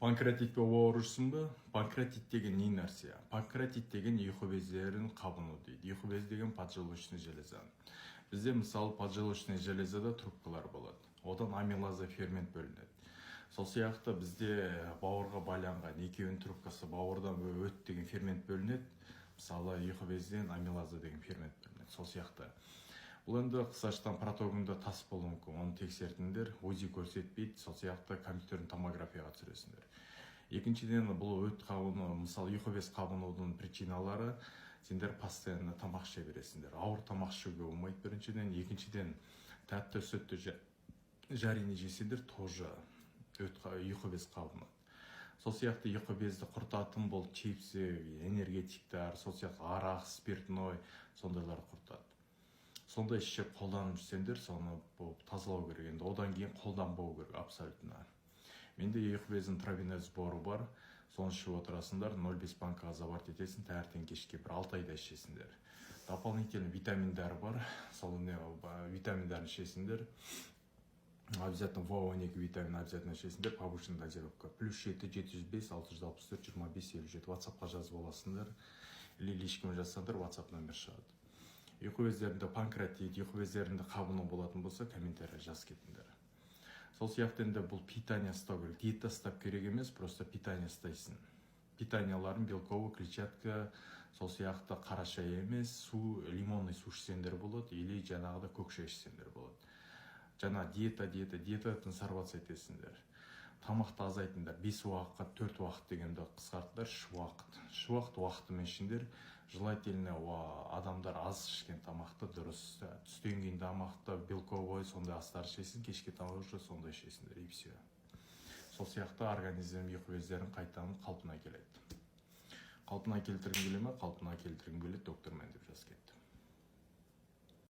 Панкреатитпен оорушсунбу? Панкреатит деген не нәрсе? Панкреатит деген ұйқы бездерін қабыну дейді. Ұйқы без деген поджелудочный железа. Бізде мысалы поджелудочный железада трубкалар болады. Одан амилаза фермент бөлінеді. Сол сияқты бізде бауырға байланған екеуінің трубкасы бауырдан өт деген фермент бөлінеді. Мысалы ұйқы безден амилаза деген фермент бөлінеді. Сол сияқты. Бұл енді қысқаштан протогында тас болуы мүмкін. Оны тексертіңдер, УЗИ көрсетпейді, сол сияқты компьютердің томографияға түсіресіңдер. Екіншіден, бұл өт қабыну, мысалы ұйқы без қабынудың причиналары, сендер постоянно тамақ іше бересіңдер. Ауыр тамақ ішуге болмайды біріншіден, екіншіден, тәтті сүтті жарене жесеңдер тоже ұйқы без қабынады. Сол сияқты ұйқы безді құртатын бұл чипсы, энергетиктер, сол сияқты арақ, спиртной, сондайлар құртады. Сондай ішіп қолданып жүрсеңдер, соны тазалау керек. Енді одан кейін қолданбау керек абсолютно. Менде ұйқы бездің травинез боры бар, соны ішіп отырасыңдар, 0,5 банка азабарт етесің, таңертең кешке бір 6 айда ішесіңдер. Дополнительно витаминдер бар, сол витаминдерін ішесіңдер. Обязательно В12 витамин обязательно ішесіңдер, повышенная дозировка. Плюс 7 705 664 25 57. WhatsApp-қа жазып аласыңдар, или личкіме жазсаңдар, WhatsApp номер шығады. Ұйқы бездерінде панкреатит, ұйқы бездерінде қабыну болатын болса, комментарий жаз кетіңдер. Сол сияқты енді бұл питание ұстау керек. Диета ұстап керек емес, просто питание ұстайсың. Питанияларын белковый, клетчатка, сол сияқты қара шай емес, су, лимонный су ішсеңдер болады, или жаңағыда көк шай ішсеңдер болады. Жаңа диетадан сарбац етесіңдер. Тамақты азайтыңдар, 5 уақытқа 4 уақыт дегенді қысқартыңдар, 3 уақыт уақытымен ішіңдер. Желательно адамдар аз ішкен тамақты дұрыс, түстен кейін тамақты белковой, сондай астар ішесің, кешке тамақ уже сондай ішесіңдер, и все. Сол сияқты организм ұйқы бездерін қайтадан қалпына келеді. Қалпына келтіргім келе ме? Қалпына келтіргім келеді, доктор